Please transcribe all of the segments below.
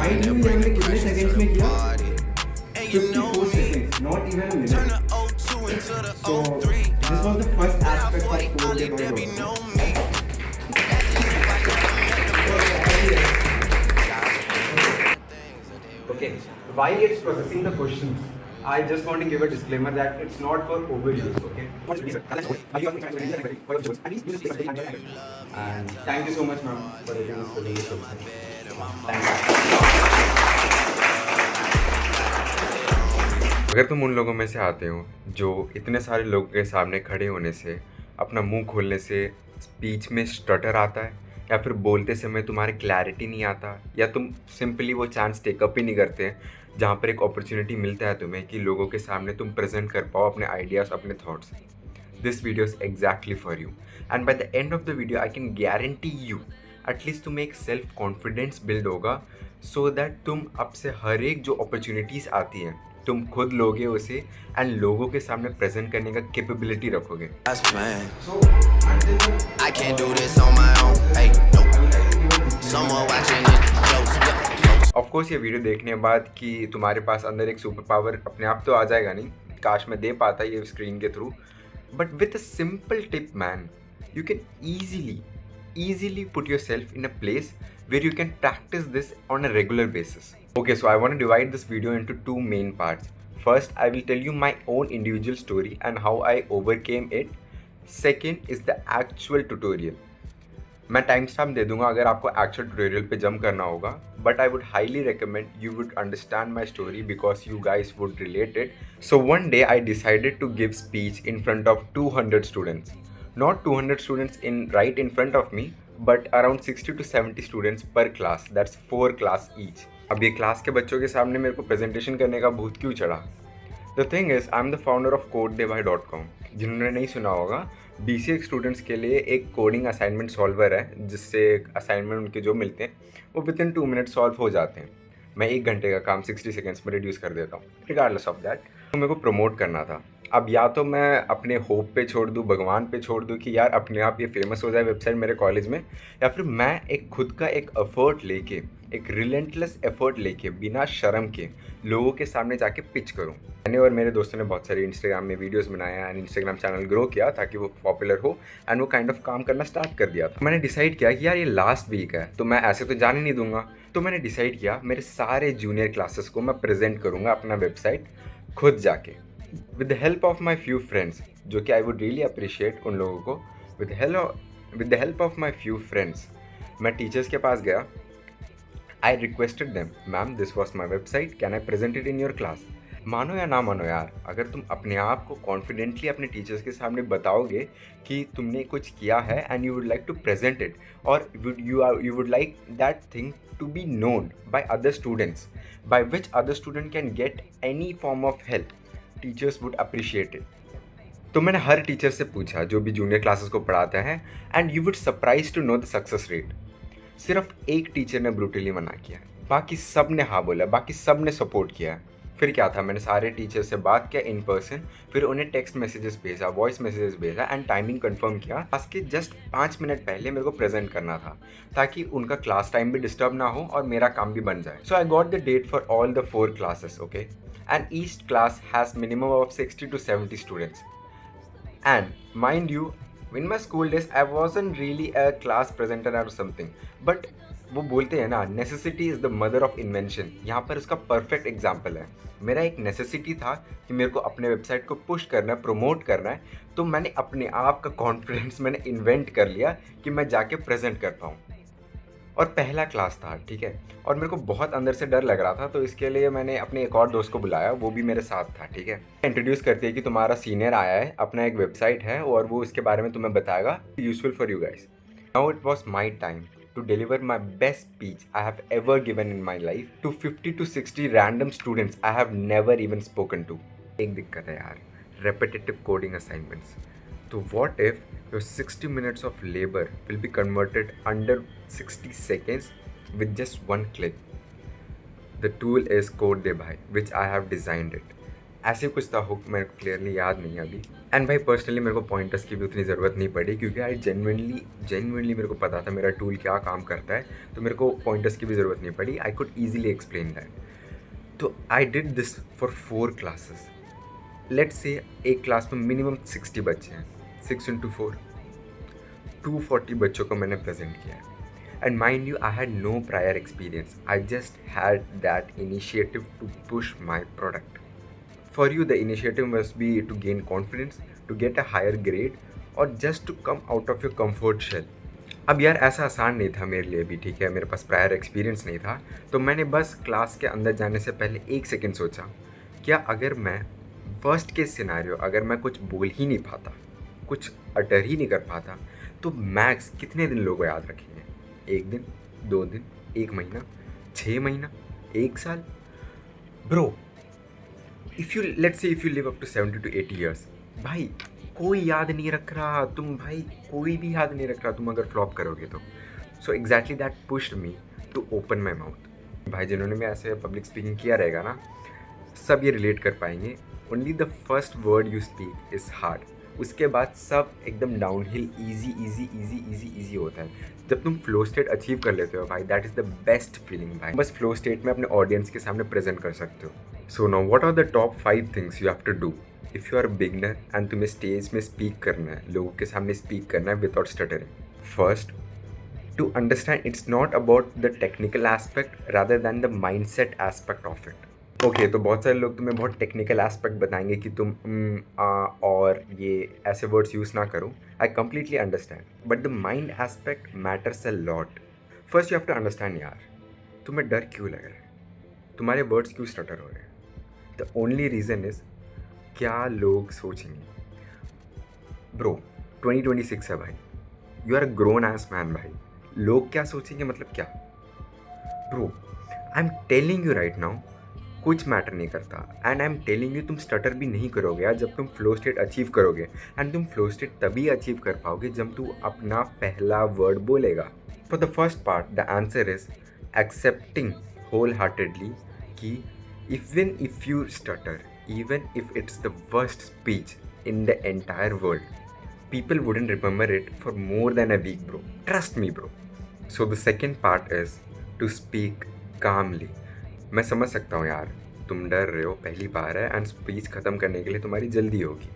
Mind you हमने कितने seconds में किया 54 seconds, not even a minute. So this was the first aspect of code development. Okay, while it's processing the questions, I just want to give a disclaimer that it's not for overuse, okay? And thank you so much, ma'am, for letting us study this website. Thank you. अगर तुम उन लोगों में से आते हो जो इतने सारे लोगों के सामने खड़े होने से, अपना मुंह खोलने से स्पीच में स्टटर आता है, या फिर बोलते समय तुम्हारे क्लैरिटी नहीं आता, या तुम सिंपली वो चांस टेकअप ही नहीं करते जहाँ पर एक अपॉर्चुनिटी मिलता है तुम्हें कि लोगों के सामने तुम प्रेजेंट कर पाओ अपने आइडियाज़, अपने thoughts, this video is exactly for you. And by the end of the video I can guarantee you at least तुम्हें एक सेल्फ कॉन्फिडेंस बिल्ड होगा, सो दैट तुम अब से हर एक जो अपॉर्चुनिटीज़ आती हैं तुम खुद लोगे उसे एंड लोगों के सामने प्रेजेंट करने का कैपेबिलिटी रखोगे. I can't do this on my own. Hey, nope. Someone watching it close. Of course ये वीडियो देखने के बाद कि तुम्हारे पास अंदर एक सुपर पावर अपने आप तो आ जाएगा नहीं, काश मैं दे पाता ये स्क्रीन के through, but with a simple tip man you can easily put yourself in a place where you can practice this on a regular basis. Okay, so I want to divide this video into two main parts. First, I will tell you my own individual story and how I overcame it. Second is the actual tutorial. मैं time stamp दे दूंगा अगर आपको actual tutorial पे jump करना होगा, but I would highly recommend you would understand my story because you guys would relate it. So one day I decided to give speech in front of 200 students. Not 200 students right in front of me, but around 60 to 70 students per class. That's 4 class each. अब ये class के बच्चों के सामने मेरे को presentation करने का भूत क्यों चढ़ा? The thing is, I'm the founder of CodeDevai.com. जिन्होंने नहीं सुना होगा, BCA स्टूडेंट्स के लिए एक कोडिंग असाइनमेंट सॉल्वर है जिससे असाइनमेंट उनके जो मिलते हैं वो विद इन 2 मिनट सॉल्व हो जाते हैं. मैं 1 घंटे का काम 60 सेकेंड्स में रिड्यूस कर देता हूँ. रिगार्डलेस ऑफ दैट, तो मेरे को प्रमोट करना था. अब या तो मैं अपने होप पे छोड़ दूँ, भगवान पे छोड़ दूँ कि यार अपने आप ये फेमस हो जाए वेबसाइट मेरे कॉलेज में, या फिर मैं एक खुद का एक एफर्ट लेके, एक रिलेंटलेस एफर्ट लेके बिना शर्म के लोगों के सामने जाके पिच करूँ. मैंने और मेरे दोस्तों ने बहुत सारी इंस्टाग्राम में वीडियोस बनाया एंड इंस्टाग्राम चैनल ग्रो किया ताकि वो पॉपुलर हो, एंड वो काइंड ऑफ काम करना स्टार्ट कर दिया था. मैंने डिसाइड किया कि यार ये लास्ट वीक है तो मैं ऐसे तो जाने नहीं दूंगा, तो मैंने डिसाइड किया मेरे सारे जूनियर क्लासेस को मैं प्रेजेंट करूँगा अपना वेबसाइट खुद जाके, with the help of my few friends, जो कि I would really appreciate उन लोगों को. with the help of my few friends, मैं टीचर्स के पास गया. I requested them, ma'am this was my website, can I present it in your class? मानो या ना मानो यार, अगर तुम अपने आप को कॉन्फिडेंटली अपने टीचर्स के सामने बताओगे कि तुमने कुछ किया है and you would like to present it, और you would like that thing to be known by other students, by which other student can get any form of help, teachers would appreciate it. तो मैंने हर teacher से पूछा जो भी junior classes को पढ़ाते हैं, and you would surprise to know the success rate. सिर्फ एक टीचर ने ब्रूटली मना किया, बाकी सब ने हाँ बोला, बाकी सब ने सपोर्ट किया. फिर क्या था, मैंने सारे टीचर से बात किया इन पर्सन, फिर उन्हें टेक्स्ट मैसेजेस भेजा, वॉइस मैसेजेस भेजा एंड टाइमिंग कंफर्म किया. आज के जस्ट 5 मिनट पहले मेरे को प्रेजेंट करना था ताकि उनका क्लास टाइम भी डिस्टर्ब ना हो और मेरा काम भी बन जाए. So I got the date for all the 4 classes, okay? And each class has minimum of 60 to 70 students. And mind you, in my school days I wasn't really a class presenter or something, but वो बोलते हैं ना, necessity is the mother of invention. यहाँ पर उसका perfect example है. मेरा एक नेसेसिटी था कि मेरे को अपने वेबसाइट को पुश करना है, प्रमोट करना है, तो मैंने अपने आप का कॉन्फिडेंस मैंने इन्वेंट कर लिया कि मैं जाके प्रेजेंट कर पाऊँ. और पहला क्लास था, ठीक है, और मेरे को बहुत अंदर से डर लग रहा था, तो इसके लिए मैंने अपने एक और दोस्त को बुलाया, वो भी मेरे साथ था, ठीक है. इंट्रोड्यूस करती है कि तुम्हारा सीनियर आया है, अपना एक वेबसाइट है और वो इसके बारे में तुम्हें बताएगा, useful for you guys. Now it was my time to deliver my best speech I have ever given in my life to 50 to 60 random students I have never even spoken to. एक दिक्कत है यार, repetitive coding assignments. So what if your 60 minutes of labor will be converted under 60 seconds with just one click? The tool is CodeDevai, which I have designed it. ऐसे कुछ था hook, मेरे को clearly याद नहीं है अभी। एंड भाई पर्सनली मेरे को पॉइंटर्स की भी उतनी ज़रूरत नहीं पड़ी, क्योंकि आई जेन्युइनली मेरे को पता था मेरा टूल क्या काम करता है, तो मेरे को पॉइंटर्स की भी ज़रूरत नहीं पड़ी। I could easily explain that. तो I did this for 4 classes. Let's say एक क्लास में मिनिमम 60 बच्चे हैं, 6 × 4 240 बच्चों को मैंने प्रेजेंट किया है। And mind you, I had no prior experience, I just had that initiative to push my product. For you, the initiative must be to gain confidence, to get a higher grade, or just to come out of your comfort shell. अब यार ऐसा आसान नहीं था मेरे लिए भी, ठीक है, मेरे पास प्रायर एक्सपीरियंस नहीं था, तो मैंने बस क्लास के अंदर जाने से पहले 1 सेकेंड सोचा, क्या अगर मैं वर्स्ट केस सिनेरियो, अगर मैं कुछ बोल ही नहीं पाता, कुछ अटर ही नहीं कर पाता, तो मैक्स कितने दिन लोग याद रखेंगे? 1 दिन, 2 दिन, 1 महीना, 6 महीना, 1 साल? Bro, if you let's say if you live up to 70 to 80 years, भाई कोई याद नहीं रख रहा, तुम भाई कोई भी याद नहीं रख रहा तुम अगर फ्लॉप करोगे तो। So exactly that pushed me to open my mouth. भाई जिन्होंने भी ऐसे पब्लिक स्पीकिंग किया रहेगा ना, सब ये रिलेट कर पाएंगे। Only the first word you speak is hard, उसके बाद सब एकदम डाउनहिल ईजी होता है। जब तुम फ्लो स्टेट अचीव कर लेते हो भाई, that is the best feeling भाई। बस फ्लो स्टेट में अपने ऑडियंस के सामने प्रेजेंट कर सकते हो। So now what are the top 5 things you have to do if you are beginner and तुम्हें स्टेज में स्पीक करना है, लोगों के सामने स्पीक करना है without stuttering. First, to understand it's not about the technical aspect rather than the mindset aspect of it. Okay, तो बहुत सारे लोग तुम्हें बहुत टेक्निकल एस्पेक्ट बताएंगे कि तुम और ये ऐसे वर्ड्स यूज़ ना करो। I completely understand, but the mind aspect matters a lot. First you have to understand यार, तुम्हें डर क्यों लग रहा है, तुम्हारे वर्ड्स क्यों स्टटर हो रहे हैं। द ओनली रीज़न इज़ क्या लोग सोचेंगे। ब्रो 2026 है भाई, you are a grown ass man भाई, लोग क्या सोचेंगे मतलब क्या। Bro I am telling you right now, कुछ मैटर नहीं करता। And I am telling you, तुम स्टटर भी नहीं करोगे यार जब तुम फ्लो स्टेट अचीव करोगे। एंड तुम फ्लो स्टेट तभी अचीव कर पाओगे जब तू अपना पहला वर्ड बोलेगा। For the first part the answer is accepting wholeheartedly कि even if you stutter, even if it's the worst speech in the entire world, people wouldn't remember it for more than a week, bro. Trust me, bro. So the second part is to speak calmly. मैं समझ सकता हूँ यार, तुम डर रहे हो, पहली बार है एंड स्पीच ख़त्म करने के लिए तुम्हारी जल्दी होगी।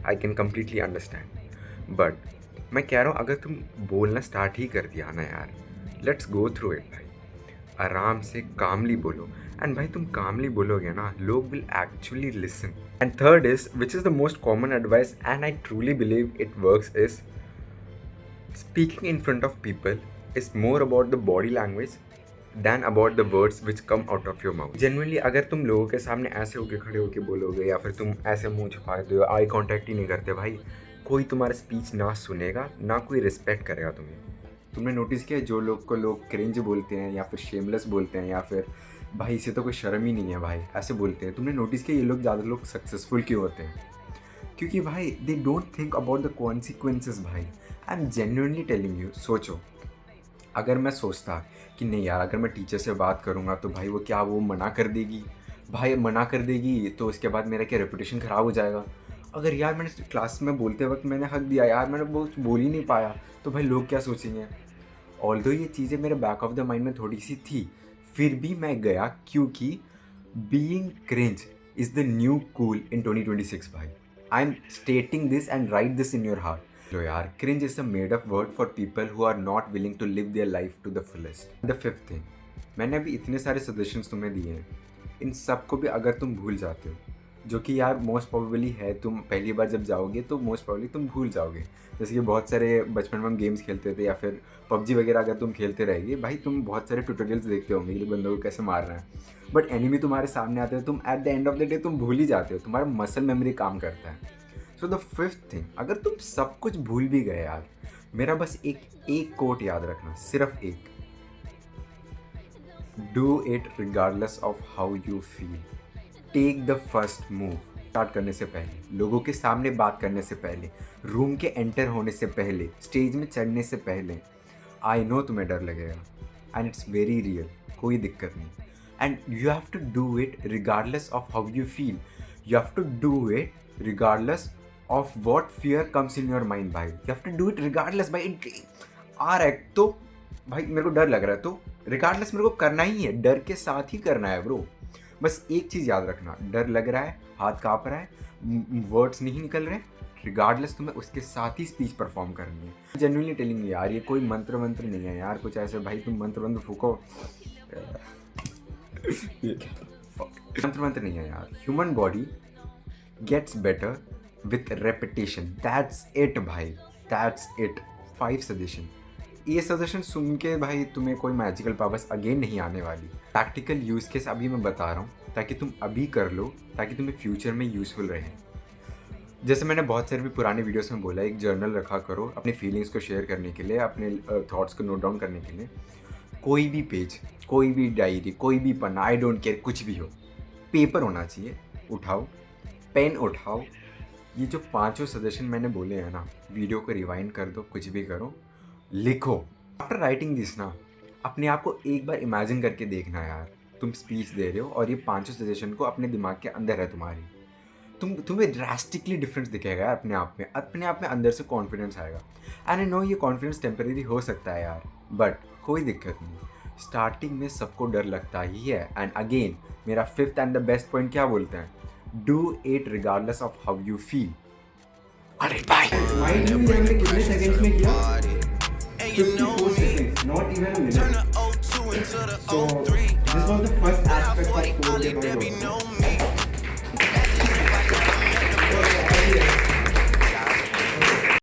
I can completely understand, but मैं कह रहा हूँ अगर तुम बोलना स्टार्ट ही कर दिया ना यार, लेट्स गो थ्रू इट भाई, आराम से कामली बोलो। एंड भाई तुम कामली बोलोगे ना, लोग will actually listen. And third is, which is the most common advice and I truly believe it works, is speaking in front of people is more about the body language than about the words which come out of your mouth. Generally अगर तुम लोगों के सामने ऐसे होके खड़े होके बोलोगे या फिर तुम ऐसे मुंह छुपाते हो, आई कॉन्टैक्ट ही नहीं करते भाई, कोई तुम्हारा स्पीच ना सुनेगा, ना कोई रिस्पेक्ट करेगा तुम्हें। तुमने नोटिस किया जो लोग को लोग क्रिंज बोलते हैं या फिर शेमलेस बोलते हैं या फिर भाई इसे तो कोई शर्म ही नहीं है भाई, ऐसे बोलते हैं, तुमने नोटिस किया ये लोग ज़्यादा लोग सक्सेसफुल क्यों होते हैं? क्योंकि भाई they don't think about the consequences. भाई I am genuinely telling you, सोचो अगर मैं सोचता कि नहीं यार अगर मैं टीचर से बात करूँगा तो भाई वो क्या वो मना कर देगी, भाई मना कर देगी तो उसके बाद मेरा क्या रेपुटेशन ख़राब हो जाएगा। अगर यार मैंने क्लास में बोलते वक्त मैंने हक दिया यार, मैंने बोल ही नहीं पाया, तो भाई लोग क्या सोचेंगे। ऑल्दो ये चीज़ें मेरे बैक ऑफ द माइंड में थोड़ी सी थी, फिर भी मैं गया क्योंकि being cringe is the new cool in 2026 भाई। I am stating this and write this in your heart. लो यार, cringe is a made up word for people who are not willing to live their life to the fullest. The fifth thing, मैंने अभी इतने सारे suggestions तुम्हें दिए हैं, इन सब को भी अगर तुम भूल जाते हो, जो कि यार मोस्ट प्रोबेबली है, तुम पहली बार जब जाओगे तो मोस्ट प्रोबेबली तुम भूल जाओगे। जैसे कि बहुत सारे बचपन में हम गेम्स खेलते थे या फिर पबजी वगैरह अगर तुम खेलते रहेंगे भाई, तुम बहुत सारे ट्यूटोरियल्स देखते होंगे कि बंदों को कैसे मारना है, बट एनिमी तुम्हारे सामने आते हैं, तुम at the end of the day तुम भूल ही जाते हो, तुम्हारा मसल मेमोरी काम करता है। सो द फिफ्थ थिंग, अगर तुम सब कुछ भूल भी गए यार, मेरा बस एक कोट याद रखना, सिर्फ एक, do it regardless of how you feel. Take the first move. Start करने से पहले, लोगों के सामने बात करने से पहले, रूम के एंटर होने से पहले, स्टेज में चढ़ने से पहले, आई नो तुम्हें डर लगेगा एंड इट्स वेरी रियल, कोई दिक्कत नहीं। And you have to do it regardless of how you feel, You have to do it regardless of what fear comes in your mind भाई. You have to do it regardless भाई. आ रहा है तो भाई मेरे को डर लग रहा है तो regardless मेरे को करना ही है, डर के साथ ही करना है ब्रो. बस एक चीज़ याद रखना, डर लग रहा है, हाथ काँप रहा है, वर्ड्स नहीं निकल रहे, रिगार्डलेस तुम्हें उसके साथ ही स्पीच परफॉर्म करनी है. जेन्युइनली टेलिंग यार, ये कोई मंत्र नहीं है यार, कुछ ऐसे भाई तुम मंत्र फूको. मंत्र नहीं है यार. Human body gets better with repetition. That's it भाई, दैट्स इट. 5 सजेशन. ये सजेशन सुन के भाई तुम्हें कोई मैजिकल पावर्स अगेन नहीं आने वाली. प्रैक्टिकल यूज़ केस अभी मैं बता रहा हूँ ताकि तुम अभी कर लो, ताकि तुम्हें फ्यूचर में यूज़फुल रहे. जैसे मैंने बहुत सारे भी पुराने वीडियोस में बोला, एक जर्नल रखा करो अपने फीलिंग्स को शेयर करने के लिए, अपने थॉट्स को नोट डाउन करने के लिए. कोई भी पेज, कोई भी डायरी, कोई भी पन्ना, आई डोंट केयर, कुछ भी हो, पेपर होना चाहिए. उठाओ, पेन उठाओ. ये जो 5 सजेशन मैंने बोले हैं ना, वीडियो को रिवाइंड कर दो, कुछ भी करो, लिखो. आफ्टर राइटिंग दिस ना, अपने आप को एक बार इमेजिन करके देखना यार, तुम स्पीच दे रहे हो और ये 5 सजेशन को अपने दिमाग के अंदर है तुम्हारी. तुम्हें ड्रास्टिकली डिफरेंस दिखेगा यार अपने आप में अंदर से कॉन्फिडेंस आएगा. एंड आई नो ये कॉन्फिडेंस टेम्परेरी हो सकता है यार, बट कोई दिक्कत नहीं. स्टार्टिंग में सबको डर लगता ही है. एंड अगेन मेरा 5th and the best point क्या बोलते हैं, do it regardless of how you feel. अरे भाई माइंड में हमने कितने सेकंड्स में किया? 54 seconds, not even a minute. So this was the